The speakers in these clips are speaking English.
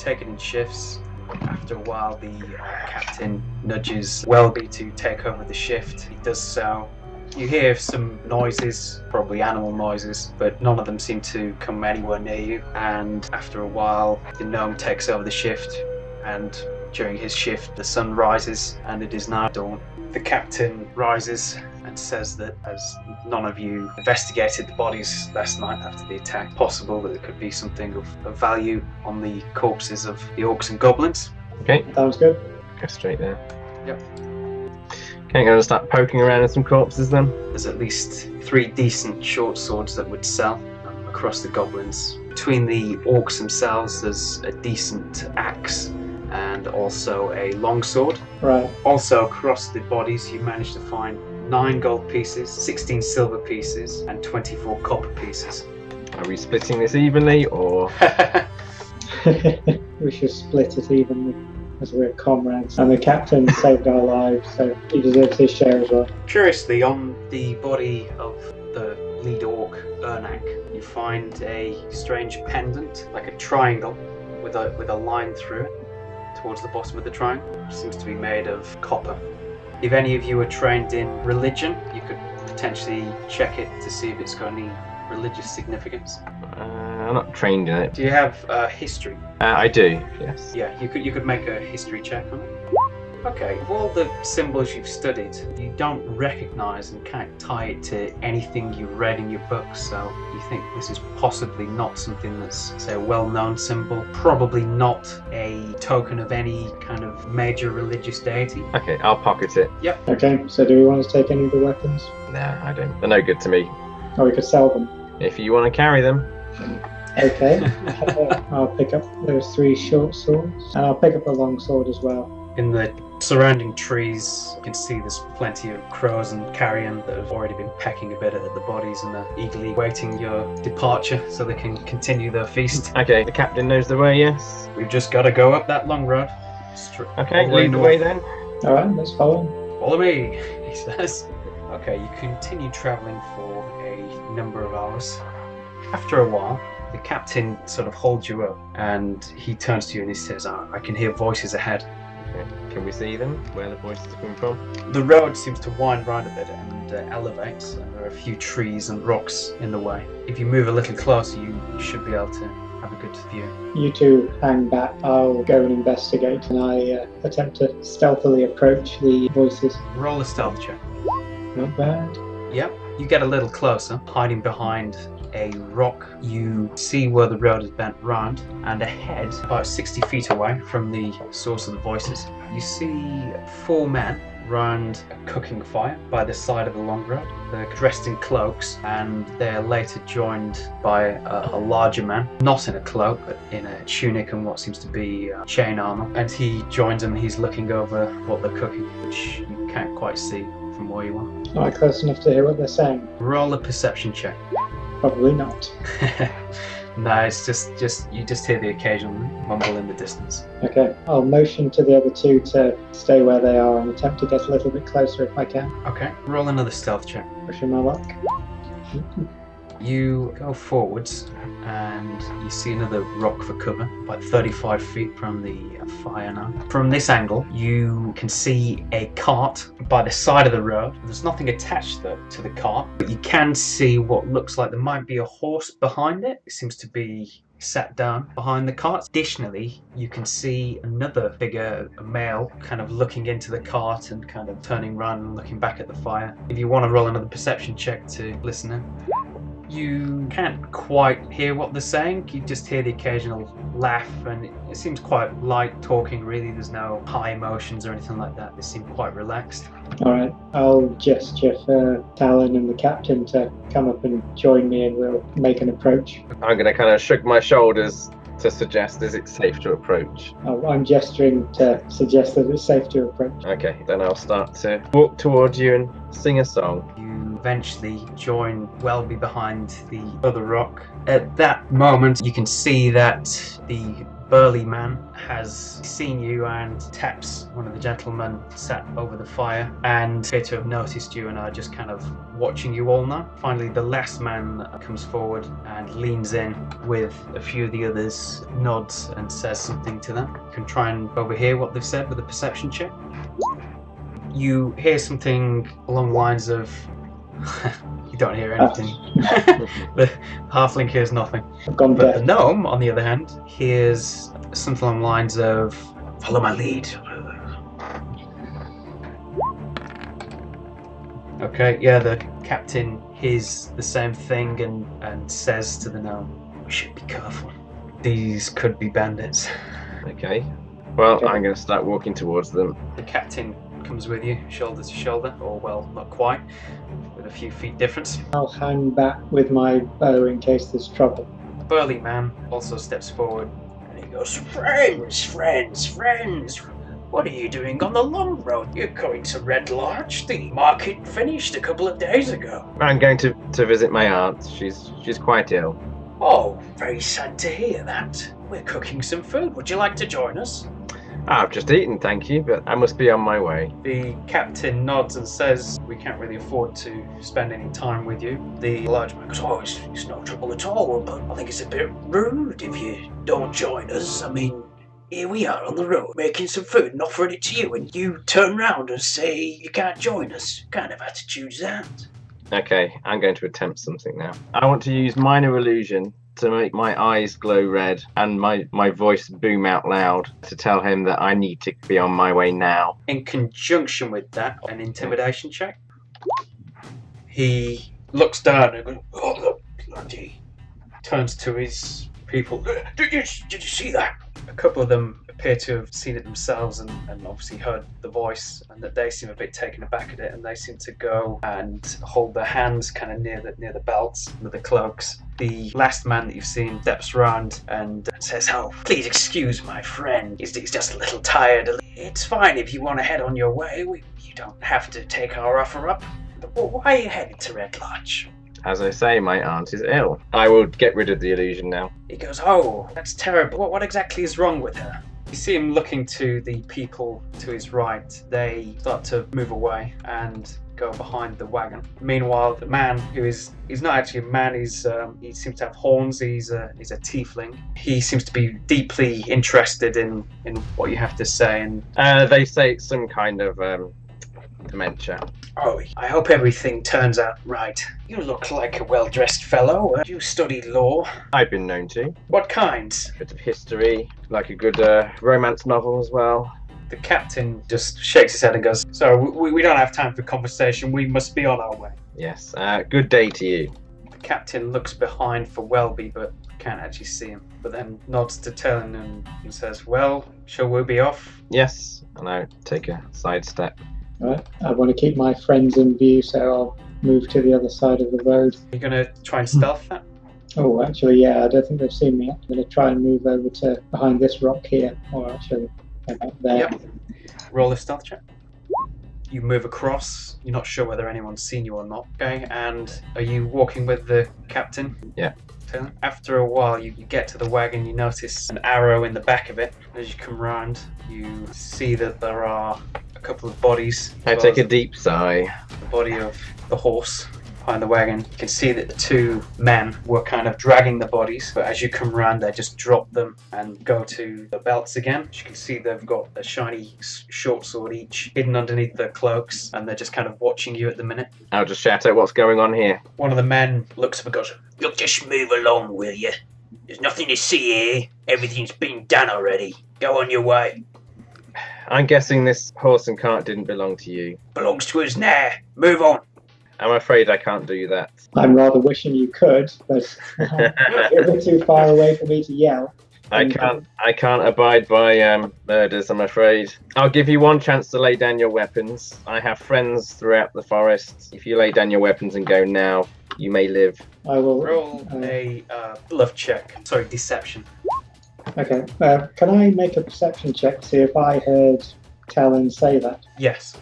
take it in shifts. After a while, the captain nudges Wellby to take over the shift. He does so. You hear some noises, probably animal noises, but none of them seem to come anywhere near you. And after a while, the gnome takes over the shift, and during his shift, the sun rises, and it is now dawn. The captain rises and says that as none of you investigated the bodies last night after the attack, possible that there could be something of value on the corpses of the orcs and goblins. Okay. Sounds good. Go straight there. Yep. Okay, I'm going to start poking around in some corpses then. There's at least 3 decent short swords that would sell across the goblins. Between the orcs themselves, there's a decent axe and also a longsword. Right. Also, across the bodies, you managed to find 9 gold pieces, 16 silver pieces, and 24 copper pieces. Are we splitting this evenly, or...? We should split it evenly, as we're comrades. And the captain saved our lives, so he deserves his share as well. Curiously, on the body of the lead orc, Ernak, you find a strange pendant, like a triangle, with a line through it, towards the bottom of the triangle. It seems to be made of copper. If any of you are trained in religion, you could potentially check it to see if it's got any religious significance. I'm not trained in it. Do you have history? I do, yes. Yeah, you could make a history check on it. Okay, of all the symbols you've studied, you don't recognise and can't tie it to anything you've read in your books, so you think this is possibly not something that's, say, a well-known symbol, probably not a token of any kind of major religious deity. Okay, I'll pocket it. Yep. Okay, so do we want to take any of the weapons? Nah, I don't. They're no good to me. Or we could sell them. If you want to carry them. Okay. I'll pick up those 3 short swords, and I'll pick up a long sword as well. In the surrounding trees, you can see there's plenty of crows and carrion that have already been pecking a bit at the bodies and are eagerly waiting your departure so they can continue their feast. Okay, the captain knows the way, yes? We've just got to go up that long road. Okay, lead the way then. Alright, let's follow him. Follow me, he says. Okay, you continue travelling for a number of hours. After a while, the captain sort of holds you up and he turns to you and he says, I can hear voices ahead. Okay. Can we see them? Where the voices are coming from? The road seems to wind round a bit and elevates, and there are a few trees and rocks in the way. If you move a little closer, you should be able to have a good view. You two hang back. I'll go and investigate, and I attempt to stealthily approach the voices. Roll a stealth check. Not bad. Yep. You get a little closer, hiding behind a rock. You see where the road is bent round, and ahead, about 60 feet away from the source of the voices, you see 4 men round a cooking fire by the side of the long road. They're dressed in cloaks, and they're later joined by a larger man, not in a cloak, but in a tunic and what seems to be chain armor. And he joins them. He's looking over what they're cooking, which you can't quite see from where you are. Am I close enough to hear what they're saying? Roll a perception check. Probably not. No, it's just you just hear the occasional mumble in the distance. Okay, I'll motion to the other 2 to stay where they are and attempt to get a little bit closer if I can. Okay, roll another stealth check. Pushing my luck. You go forwards and you see another rock for cover, about 35 feet from the fire now. From this angle, you can see a cart by the side of the road. There's nothing attached to the cart, but you can see what looks like there might be a horse behind it. It seems to be sat down behind the cart. Additionally, you can see another figure, a male, kind of looking into the cart and kind of turning around and looking back at the fire. If you want to roll another perception check to listen in. You can't quite hear what they're saying, you just hear the occasional laugh, and it seems quite light talking really. There's no high emotions or anything like that. They seem quite relaxed. Alright, I'll gesture for Talyn and the captain to come up and join me, and we'll make an approach. I'm going to kind of shrug my shoulders to suggest, is it safe to approach? I'm gesturing to suggest that it's safe to approach. Okay, then I'll start to walk towards you and sing a song. You eventually join Wellby behind the other rock. At that moment, you can see that the burly man has seen you and taps one of the gentlemen sat over the fire and appear to have noticed you and are just kind of watching you all now. Finally, the last man comes forward and leans in with a few of the others, nods and says something to them. You can try and overhear what they've said with a perception check. You hear something along the lines of you don't hear anything. The halfling hears nothing. I've gone But deaf. the gnome, on the other hand, hears something along the lines of, "Follow my lead." Okay, yeah, the captain hears the same thing and says to the gnome, "We should be careful. These could be bandits." Okay. Well, Okay. I'm going to start walking towards them. The captain comes with you, shoulder to shoulder, or well, not quite, with a few feet difference. I'll hang back with my bow in case there's trouble. The burly man also steps forward and he goes, Friends! What are you doing on the long road? You're going to Red Larch. The market finished a couple of days ago." I'm going to visit my aunt. She's quite ill. "Oh, very sad to hear that. We're cooking some food. Would you like to join us?" I've just eaten, thank you, but I must be on my way. The captain nods and says, "We can't really afford to spend any time with you." The large man goes, "Oh, it's no trouble at all, but I think it's a bit rude if you don't join us. I mean, here we are on the road making some food and offering it to you, and you turn round and say you can't join us. What kind of attitude's that?" Okay, I'm going to attempt something now. I want to use minor illusion to make my eyes glow red and my voice boom out loud to tell him that I need to be on my way now. In conjunction with that, an intimidation check. He looks down and goes, "Oh, bloody!" Turns to his people. Did you see that?" A couple of them appear to have seen it themselves and obviously heard the voice, and that they seem a bit taken aback at it, and they seem to go and hold their hands kind of near the belts, near the cloaks. The last man that you've seen steps round and says, "Oh, please excuse my friend. He's just a little tired. It's fine if you want to head on your way. You don't have to take our offer up. But why are you headed to Red Larch?" As I say, my aunt is ill. I will get rid of the illusion now. He goes, "Oh, that's terrible. What exactly is wrong with her?" You see him looking to the people to his right. They start to move away and go behind the wagon. Meanwhile, the man he's not actually a man. He seems to have horns. He's a tiefling. He seems to be deeply interested in what you have to say. And They say it's some kind of dementia. "Oh, I hope everything turns out right. You look like a well-dressed fellow. You studied law. I've been known to. What kind?" A bit of history, like a good romance novel as well. The captain just shakes his head and goes, "So we don't have time for conversation. We must be on our way." Yes, good day to you. The captain looks behind for Wellby, but can't actually see him. But then nods to Talyn and says, "Well, shall we be off?" Yes, and I take a side step. Right. I want to keep my friends in view, so I'll move to the other side of the road. You're going to try and stealth that? Oh, actually, yeah, I don't think they've seen me yet. I'm going to try and move over to behind this rock here, or actually about there. Yep. Roll a stealth check. You move across. You're not sure whether anyone's seen you or not. Okay, and are you walking with the captain? Yeah. Talyn? After a while, you get to the wagon. You notice an arrow in the back of it. As you come round, you see that there are a couple of bodies. I take a deep sigh. The body of the horse behind the wagon. You can see that the two men were kind of dragging the bodies, but as you come around, they just drop them and go to the belts again. As you can see, they've got a shiny short sword each hidden underneath their cloaks, and they're just kind of watching you at the minute. I'll just shout out what's going on here. One of the men looks up and goes, "You'll just move along, will you? There's nothing to see here. Everything's been done already. Go on your way. I'm guessing this horse and cart didn't belong to you. Belongs to us now. Move on." I'm afraid I can't do that. I'm rather wishing you could, but you're a bit too far away for me to yell. I can't abide by murders, I'm afraid. I'll give you one chance to lay down your weapons. I have friends throughout the forest. If you lay down your weapons and go now, you may live. I will Roll a bluff check. Sorry, deception. Okay. Can I make a perception check to see if I heard Talyn say that? Yes.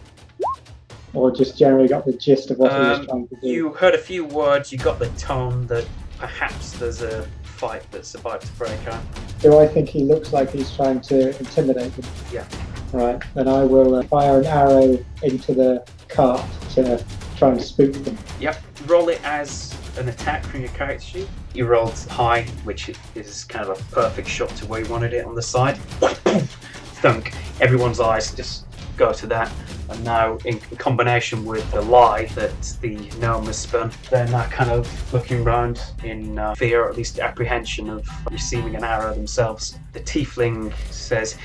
or just generally got the gist of what he was trying to do? You heard a few words, you got the tone that perhaps there's a fight that's about to break out. Do I think he looks like he's trying to intimidate them? Yeah. Right, then I will fire an arrow into the cart to try and spook them. Yep. Roll it as an attack from your character sheet. You rolled high, which is kind of a perfect shot to where you wanted it on the side. Thunk. Everyone's eyes just go to that. And now, in combination with the lie that the gnome has spun, they're now kind of looking around in fear, or at least apprehension of receiving an arrow themselves. The tiefling says,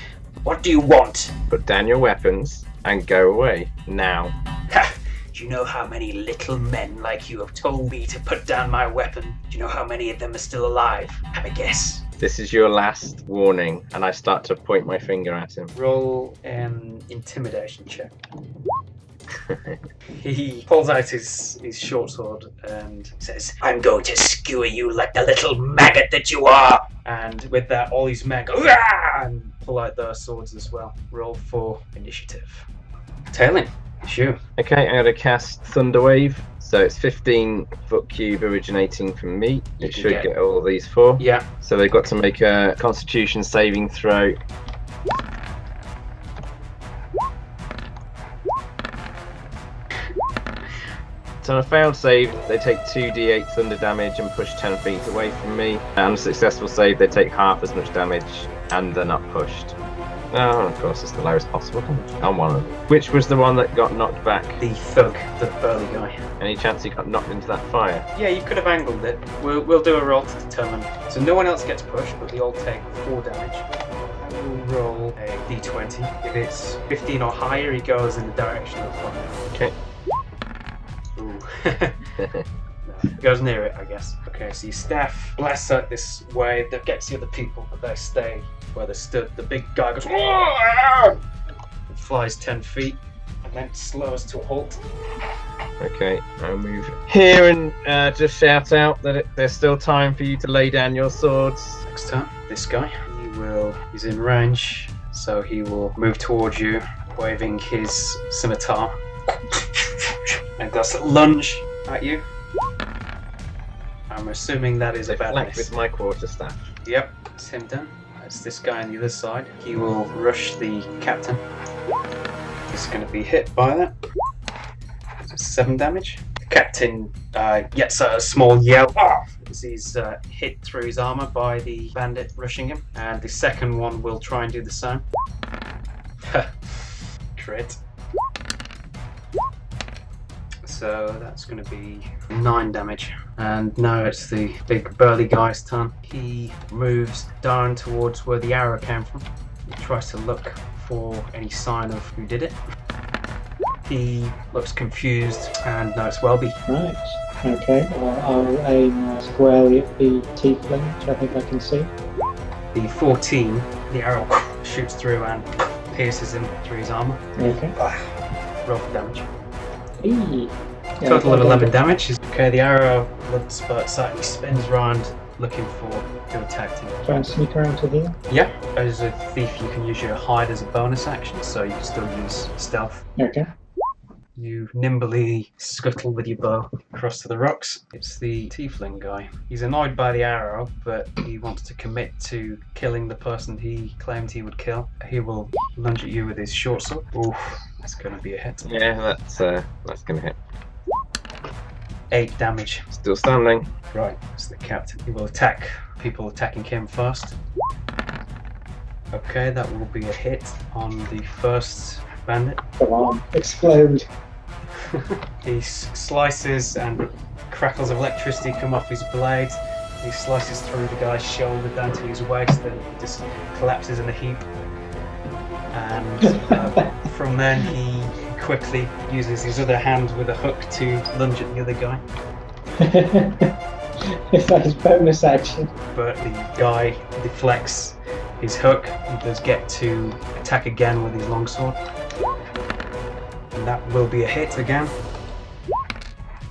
"What do you want?" Put down your weapons and go away now. Ha! Do you know how many little men like you have told me to put down my weapon? Do you know how many of them are still alive? Have a guess. This is your last warning, and I start to point my finger at him. Roll an intimidation check. He pulls out his short sword and says, "I'm going to skewer you like the little maggot that you are." And with that, all these men go, "Rah!" and pull out their swords as well. Roll for initiative. Talyn, it's you. Okay, I'm going to cast Thunderwave. So it's 15-foot cube originating from me. It should get all these 4. Yeah. So they've got to make a Constitution saving throw. So on a failed save, they take 2d8 thunder damage and push 10 feet away from me. And on a successful save, they take half as much damage and they're not pushed. Oh, of course, it's the lowest possible on one of them. Which was the one that got knocked back? The thug, the burly guy. Any chance he got knocked into that fire? Yeah, you could have angled it. We'll do a roll to determine. So no one else gets pushed, but they all take 4 damage. We'll roll a d20. If it's 15 or higher, he goes in the direction of the fire. Okay. Ooh. No, it goes near it, I guess. Okay, so your staff blasts out this way that gets the other people, but they stay where they stood. The big guy goes, "Whoa!" flies 10 feet, and then slows to a halt. Okay, I'll move here and just shout out that there's still time for you to lay down your swords. Next time, this guy, he's in range, so he will move towards you, waving his scimitar, and does a lunge at you. I'm assuming that is a bad Flank miss. with my quarterstaff. Yep, it's him done. That's this guy on the other side. He will rush the captain. He's going to be hit by that. So 7 damage. The captain gets a small yell as he's hit through his armor by the bandit rushing him. And the second one will try and do the same. Crit. So that's going to be 9 damage. And now it's the big burly guy's turn. He moves down towards where the arrow came from. He tries to look for any sign of who did it. He looks confused, and now it's Wellby. Right, okay, well, I'll aim squarely at the tiefling, which I think I can see. The 14, the arrow shoots through and pierces him through his armor. Okay. Roll for damage. Eee. Yeah, Total of 11 damage. Okay, the arrow blood spurts out. He spins around looking to attack him. Try and sneak around to here. Yeah, as a thief you can use your hide as a bonus action, so you can still use stealth. Okay. You nimbly scuttle with your bow across to the rocks. It's the tiefling guy. He's annoyed by the arrow, but he wants to commit to killing the person he claimed he would kill. He will lunge at you with his short sword. Oof, that's going to be a hit. Yeah, that's going to hit. 8 damage. Still standing. Right, that's the captain. He will attack people attacking him first. Okay, that will be a hit on the first bandit. Come on, explode. He slices and crackles of electricity come off his blade. He slices through the guy's shoulder down to his waist, then he just collapses in a heap. And from then he quickly uses his other hand with a hook to lunge at the other guy. Is that his bonus action? But the guy deflects his hook. He does get to attack again with his longsword. And that will be a hit again.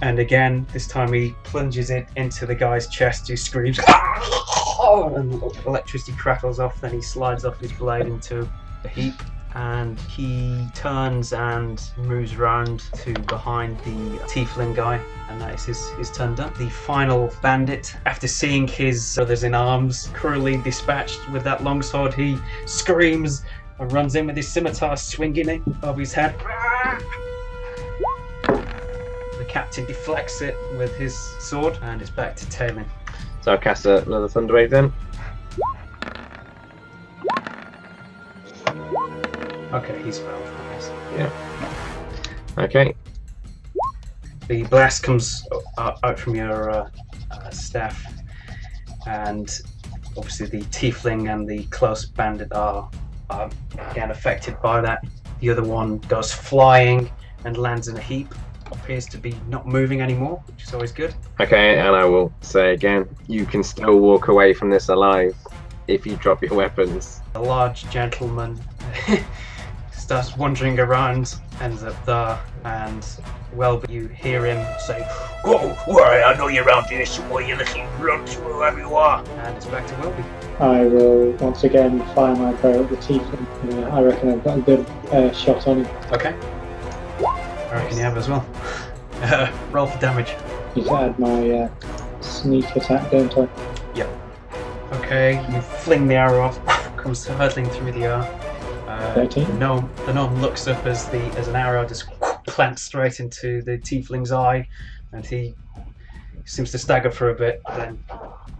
And again, this time he plunges it into the guy's chest who screams, and electricity crackles off, then he slides off his blade into a heap. and he turns and moves around to behind the tiefling guy, and that is his turn done. The final bandit, after seeing his brothers in arms cruelly dispatched with that longsword, he screams and runs in with his scimitar, swinging it over his head. The captain deflects it with his sword, and it's back to Talyn. So I'll cast another Thunderwave then. Okay, he's failed, I guess. Yeah. Okay. The blast comes out from your staff, and obviously the tiefling and the close bandit are again affected by that. The other one goes flying and lands in a heap. Appears to be not moving anymore, which is always good. Okay, and I will say again, you can still walk away from this alive if you drop your weapons. A large gentleman starts wandering around, ends up there, and Wellby, you hear him say, "Oh, right, I know you're around here somewhere, you little runt, wherever you are." And it's back to Wellby. I will once again fire my bow at the tiefling. I reckon I've got a good shot on him. Okay. I reckon you have as well. Roll for damage. Just add my sneak attack, don't I? Yep. Okay, you fling the arrow off, comes hurtling through the air. 13. The gnome looks up as an arrow just plants straight into the tiefling's eye, and he seems to stagger for a bit, then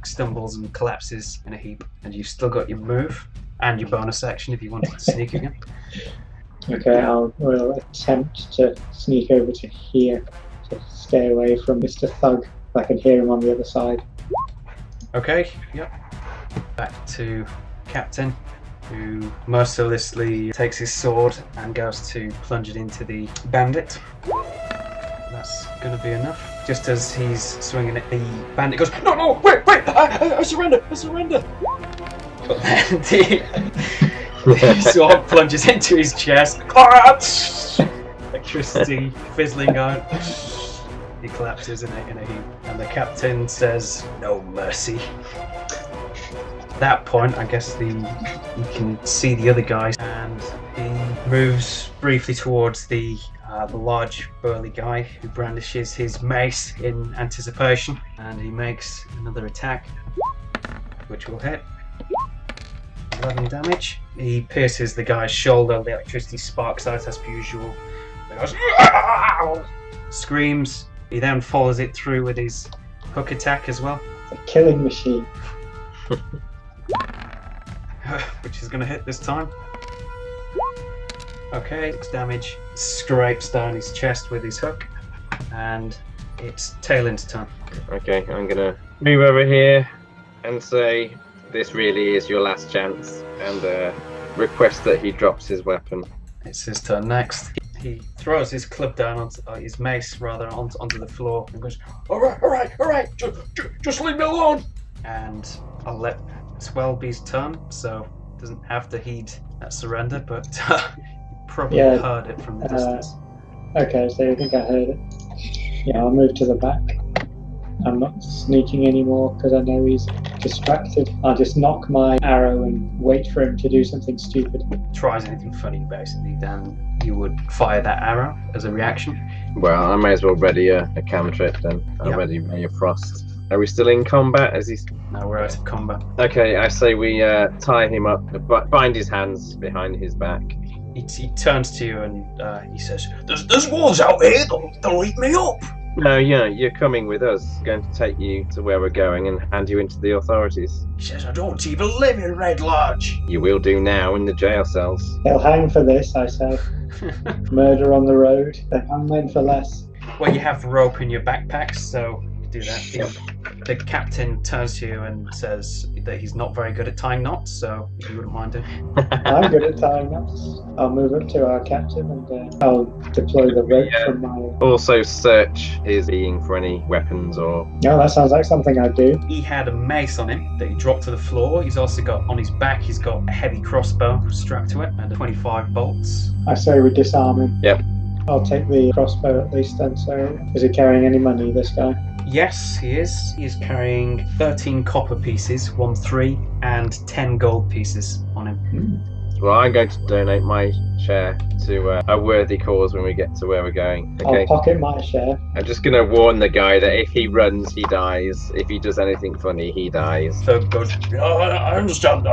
stumbles and collapses in a heap. And you've still got your move and your bonus action if you wanted to sneak again. Okay, we'll attempt to sneak over to here to stay away from Mr. Thug. I can hear him on the other side. Okay, yep. Back to Captain, who mercilessly takes his sword and goes to plunge it into the bandit. That's going to be enough. Just as he's swinging it, the bandit goes, "No, wait, I surrender. But then the sword plunges into his chest. Electricity fizzling out. He collapses in a heap, and the captain says, "No mercy." At that point, I guess you can see the other guys, and he moves briefly towards the large burly guy who brandishes his mace in anticipation, and he makes another attack, which will hit. 11 damage. He pierces the guy's shoulder, the electricity sparks out as per usual. He goes, screams. He then follows it through with his hook attack as well. It's a killing machine. Which is going to hit this time. Okay, 6 damage. Scrapes down his chest with his hook. And it's Talyn's turn. Okay, I'm going to move over here and say, this really is your last chance, and request that he drops his weapon. It's his turn next. He throws his club down onto his mace onto the floor and goes, all right, just leave me alone. And I'll let it's Wellby's turn, so doesn't have to heed that surrender, but you probably heard it from the distance. Okay, so I think I heard it. Yeah, I'll move to the back. I'm not sneaking anymore because I know he's distracted. I'll just knock my arrow and wait for him to do something stupid. Tries anything funny, basically, then you would fire that arrow as a reaction. Well, I may as well ready a cantrip then. I'll ready Ray of Frost. Are we still in combat? No, we're out of combat. Okay, I say we tie him up, bind his hands behind his back. He turns to you and he says, There's wolves out here, they'll eat me up. No, you're coming with us. Going to take you to where we're going and hand you into the authorities. He says, I don't even live in Red Larch. You will do now in the jail cells. They'll hang for this, I say. Murder on the road. They hang men for less. Well, you have rope in your backpacks, so you do that. The captain turns to you and says that he's not very good at tying knots, so if you wouldn't mind it. I'm good at tying knots. I'll move up to our captain and I'll deploy the rope from my... Also search his being for any weapons or... No, that sounds like something I'd do. He had a mace on him that he dropped to the floor. He's also got, on his back, he's got a heavy crossbow strapped to it and 25 bolts. I say we disarm him. Yep. I'll take the crossbow at least then, so... Is he carrying any money, this guy? Yes, he is. He is carrying 13 copper pieces, 1 3, and 10 gold pieces on him. Well, I'm going to donate my share to a worthy cause when we get to where we're going. Okay. I'll pocket my share. I'm just going to warn the guy that if he runs, he dies. If he does anything funny, he dies. So goes, "Oh, I understand.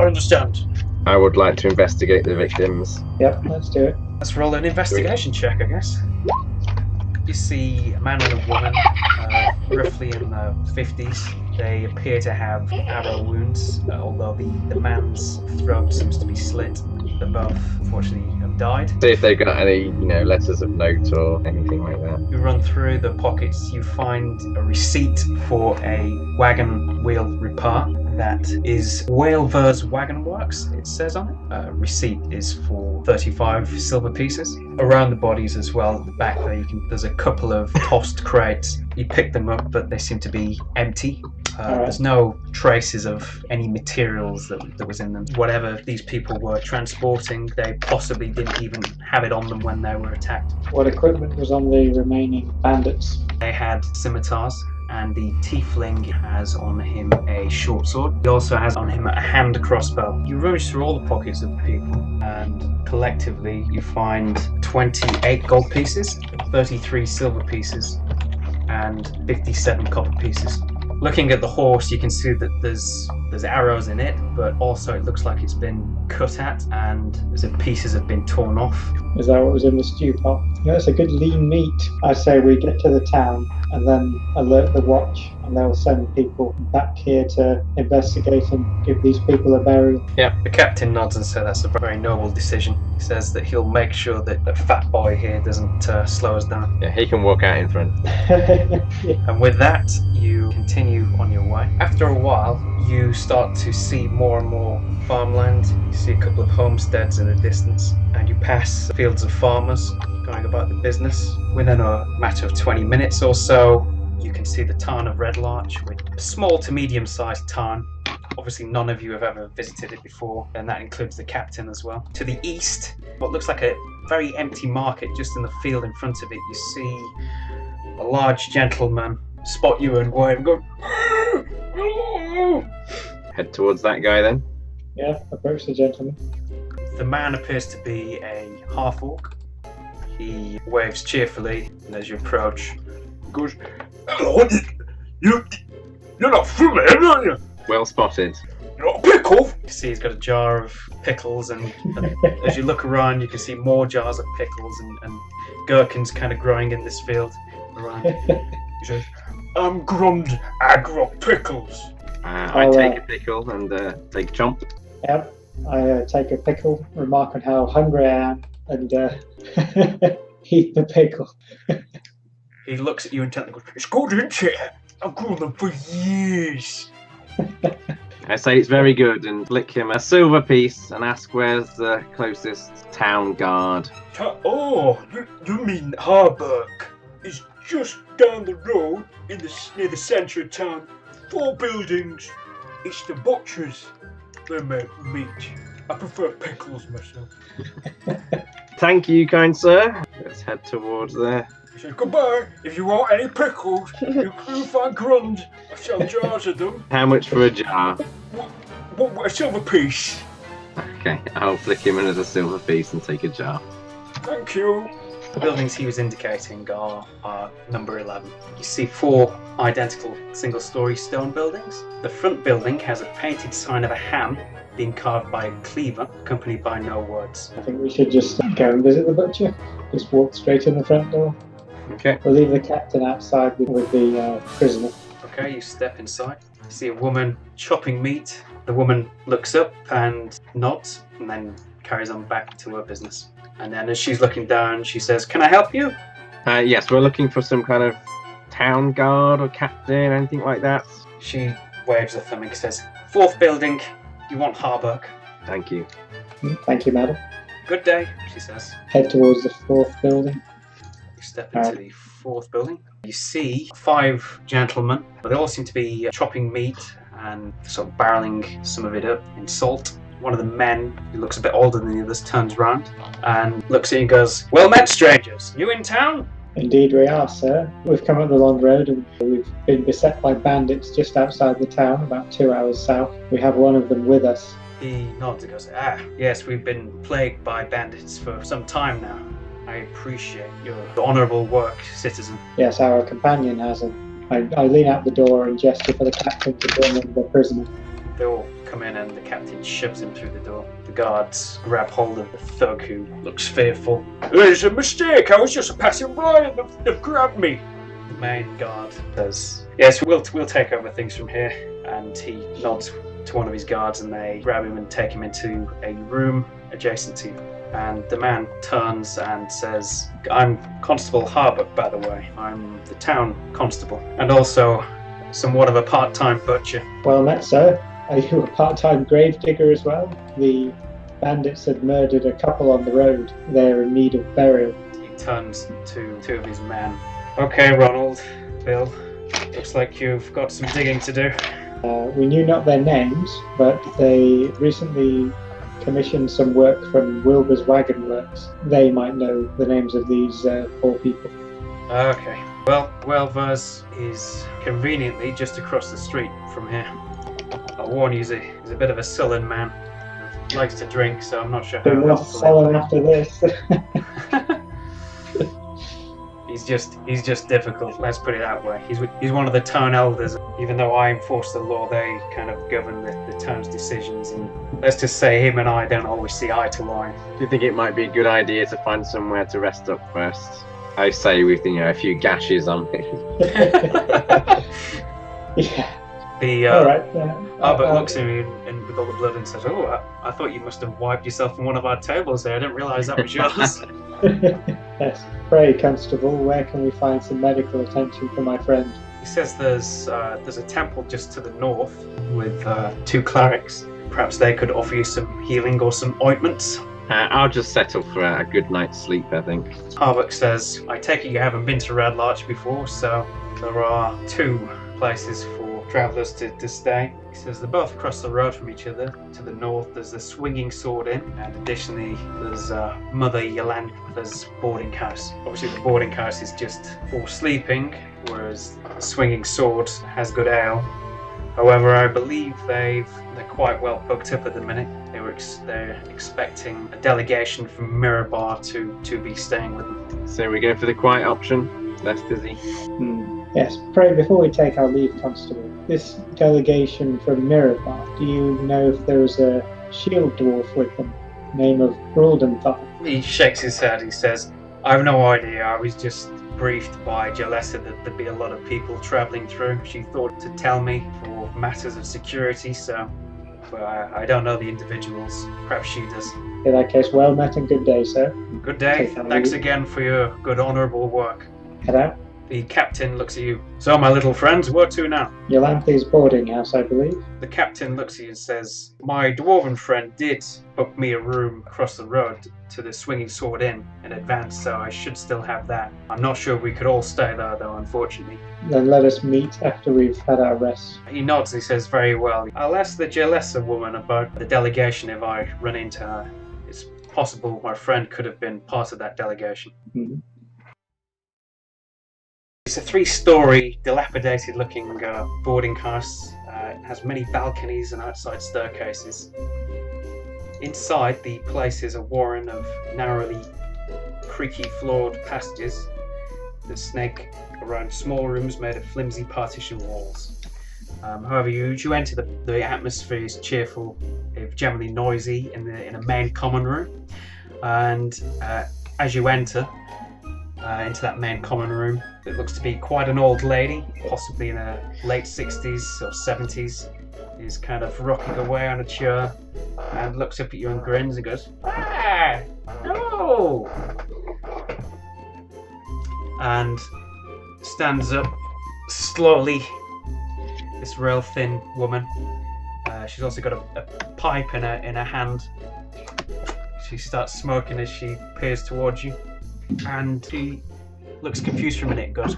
I would like to investigate the victims. Yep, let's do it. Let's roll an investigation check, I guess. You see a man and a woman, roughly in the 50s. They appear to have arrow wounds, although the man's throat seems to be slit. They both, unfortunately, have died. See if they've got any, letters of note or anything like that. You run through the pockets, you find a receipt for a wagon wheel repair. That is Whalevers Wagon Works, it says on it. Receipt is for 35 silver pieces. Around the bodies as well, at the back there, there's a couple of tossed crates. You pick them up, but they seem to be empty. There's no traces of any materials that was in them. Whatever these people were transporting, they possibly didn't even have it on them when they were attacked. What equipment was on the remaining bandits? They had scimitars, and the tiefling has on him a short sword. He also has on him a hand crossbow. You rummage through all the pockets of the people, and collectively you find 28 gold pieces, 33 silver pieces, and 57 copper pieces. Looking at the horse, you can see that there's arrows in it, but also it looks like it's been cut at, and as if pieces have been torn off. Is that what was in the stew pot? Yeah, it's a good lean meat. I say we get to the town and then alert the watch, and they'll send people back here to investigate and give these people a burial. Yeah, the captain nods and says that's a very noble decision. He says that he'll make sure that the fat boy here doesn't slow us down. Yeah, he can walk out in front. Yeah. And with that, you continue on your way. After a while, you start to see more and more farmland. You see a couple of homesteads in the distance, and you pass fields of farmers going about the business. Within a matter of 20 minutes or so, you can see the town of Red Larch, with a small to medium-sized town. Obviously, none of you have ever visited it before, and that includes the captain as well. To the east, what looks like a very empty market just in the field in front of it, you see a large gentleman spot you and wave and go, "Hello!" Head towards that guy then. Yeah, approach the gentleman. The man appears to be a half-orc. He waves cheerfully, and as you approach, goes, "Hello, you're not from here, are you? Well spotted. You're not a pickle?" You see he's got a jar of pickles, and as you look around, you can see more jars of pickles and gherkins kind of growing in this field around. He says, "I'm Grund Agro Pickles." I take a pickle and take a chomp. Yep, I take a pickle, remark on how hungry I am, and eat the pickle. He looks at you intently and goes, "It's good, isn't it? I've grown them for years." I say it's very good and flick him a silver piece and ask where's the closest town guard. "Oh, you mean Harper? It's just down the road near the centre of town. 4 buildings. It's the butchers. They make meat. I prefer pickles myself." Thank you, kind sir. Let's head towards there. He said, "Goodbye. If you want any pickles, you can find Grund. I sell jars of them. How much for a jar? A silver piece." Okay, I'll flick him another silver piece and take a jar. "Thank you." The buildings he was indicating are number 11. You see 4 identical single-story stone buildings. The front building has a painted sign of a ham being carved by a cleaver, accompanied by no words. I think we should just go and visit the butcher. Just walk straight in the front door. Okay. We'll leave the captain outside with the prisoner. Okay, you step inside. You see a woman chopping meat. The woman looks up and nods, and then carries on back to her business. And then as she's looking down, she says, "Can I help you?" Yes, we're looking for some kind of town guard or captain, anything like that. She waves a thumb and says, "4th building. You want Harburg?" Thank you. Thank you, madam. "Good day," she says. Head towards the 4th building. You step into the 4th building. You see 5 gentlemen. They all seem to be chopping meat and sort of barreling some of it up in salt. One of the men, who looks a bit older than the others, turns round and looks at you and goes, "Well met, strangers. New in town?" Indeed we are, sir. We've come up the long road and we've been beset by bandits just outside the town, about 2 hours south. We have one of them with us. He nods and goes, yes, we've been plagued by bandits for some time now. I appreciate your honourable work, citizen. Yes, our companion hasn't. I lean out the door and gesture for the captain to bring in the prisoner. They all come in and the captain shoves him through the door. The guards grab hold of the thug who looks fearful. There's a mistake, I was just passing by and they've grabbed me. The main guard says, yes, we'll take over things from here. And he nods to one of his guards and they grab him and take him into a room adjacent to him. And the man turns and says, I'm Constable Harper, by the way. I'm the town constable. And also somewhat of a part-time butcher. Well met, sir. Are you a part-time gravedigger as well? The bandits had murdered a couple on the road. They're in need of burial. He turns to two of his men. Okay, Ronald, Bill, looks like you've got some digging to do. We knew not their names, but they recently commissioned some work from Wilbur's Wagon Works. They might know the names of these poor people. Okay. Well, Welvers is conveniently just across the street from here. I'll warn you, he's a bit of a sullen man. He likes to drink, so I'm not sure how Who wants to sell him after this? He's just difficult, let's put it that way. He's one of the town elders. Even though I enforce the law, they kind of govern the town's decisions. And let's just say him and I don't always see eye to eye. Do you think it might be a good idea to find somewhere to rest up first? I say with a few gashes on me. Yeah. All right. Albert looks at me and with all the blood and says, "Oh, I thought you must have wiped yourself on one of our tables there. I didn't realise that was yours." Yes. Pray, Constable, where can we find some medical attention for my friend? He says there's a temple just to the north with two clerics. Perhaps they could offer you some healing or some ointments. I'll just settle for a good night's sleep, I think. Harbuck says, I take it you haven't been to Red Larch before, so there are two places for travellers to stay. He says they're both across the road from each other. To the north there's the Swinging Sword Inn, and additionally there's Mother Yolanda's boarding house. Obviously the boarding house is just for sleeping, whereas the Swinging Sword has good ale. However, I believe they're quite well booked up at the minute. They're expecting a delegation from Mirabar to be staying with them. So we go for the quiet option, less busy. Yes, pray, before we take our leave, Constable, this delegation from Mirabar, do you know if there was a shield dwarf with them, name of Roldenthal? He shakes his head, he says, I have no idea, I was just briefed by Jalessa that there'd be a lot of people travelling through. She thought to tell me for matters of security, so but I don't know the individuals. Perhaps she does. In that case, well met and good day, sir. Good day. Thanks again for your good honourable work. Head out. The captain looks at you. So, my little friends, where to now? Yolanthe's boarding house, I believe. The captain looks at you and says, my dwarven friend did book me a room across the road to the Swinging Sword Inn in advance, so I should still have that. I'm not sure we could all stay there, though, unfortunately. Then let us meet after we've had our rest. He nods and he says, very well. I'll ask the Jalessa woman about the delegation if I run into her. It's possible my friend could have been part of that delegation. Mm-hmm. It's a 3-story, dilapidated-looking boarding house. It has many balconies and outside staircases. Inside, the place is a warren of narrowly creaky-floored passages that snake around small rooms made of flimsy partition walls. However, you enter the atmosphere is cheerful, if generally noisy, in a main common room. And as you enter into that main common room, it looks to be quite an old lady, possibly in her late 60s or 70s, is kind of rocking away on a chair and looks up at you and grins and goes, "Ah, hello!" And stands up slowly, this real thin woman. She's also got a pipe in her hand. She starts smoking as she peers towards you, and she looks confused for a minute and goes,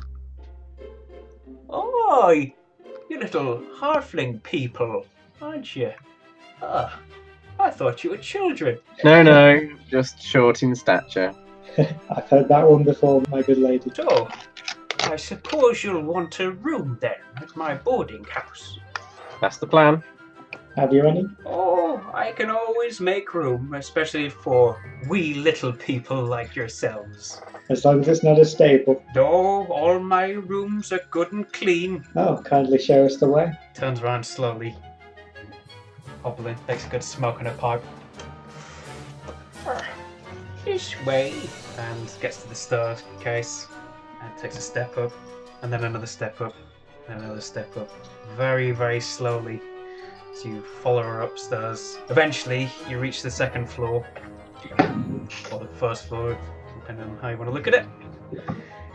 "Oh, you little halfling people, aren't you? Ah, I thought you were children." No, just short in stature. I've heard that one before, my good lady. So, I suppose you'll want a room then at my boarding house. That's the plan. Have you any? Oh, I I can always make room, especially for wee little people like yourselves. As long as it's not a stable. No, all my rooms are good and clean. Oh, kindly show us the way. Turns around slowly, hobbling, takes a good smoke on a pipe. This way. And gets to the staircase and takes a step up, and then another step up, and another step up. Very, very slowly. So you follow her upstairs. Eventually, you reach the second floor, or the first floor, depending on how you want to look at it.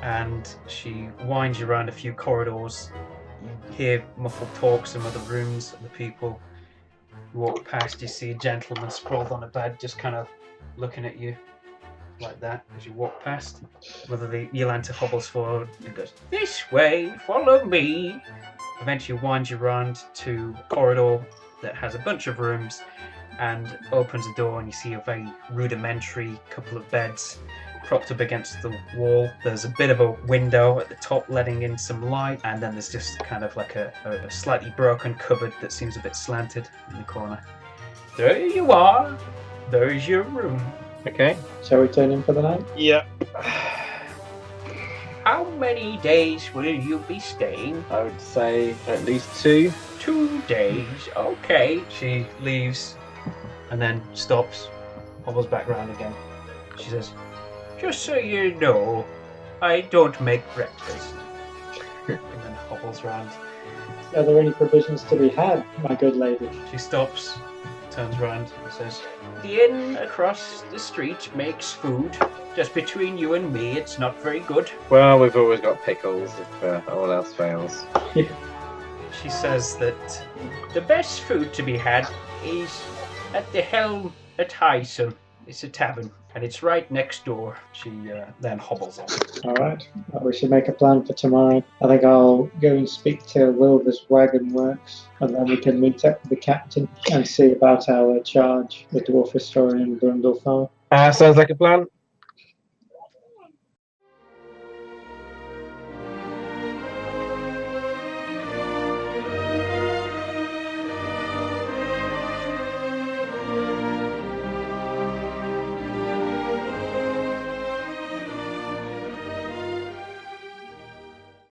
And she winds you around a few corridors. You hear muffled talks in other rooms of the people. You walk past, you see a gentleman sprawled on a bed, just kind of looking at you like that as you walk past. Whether the Yolanta hobbles forward and goes, "This way, follow me." Eventually winds you around to a corridor that has a bunch of rooms and opens a door, and you see a very rudimentary couple of beds propped up against the wall. There's a bit of a window at the top letting in some light, and then there's just kind of like a slightly broken cupboard that seems a bit slanted in the corner. There you are. There's your room. Okay. Shall we turn in for the night? Yeah. How many days will you be staying? I would say at least 2. 2 days. Okay. She leaves and then stops, hobbles back round again. She says, "Just so you know, I don't make breakfast." And then hobbles round. Are there any provisions to be had, my good lady? She stops, turns round and says, "The inn across the street makes food. Just between you and me, it's not very good." Well, we've always got pickles if all else fails. She says that the best food to be had is at the Helm at Hyson. It's a tavern, and it's right next door. She then hobbles on. Alright, we should make a plan for tomorrow. I think I'll go and speak to Wilbur's Wagon Works, and then we can meet up with the captain and see about our charge, the dwarf historian Brundlefar. Sounds like a plan.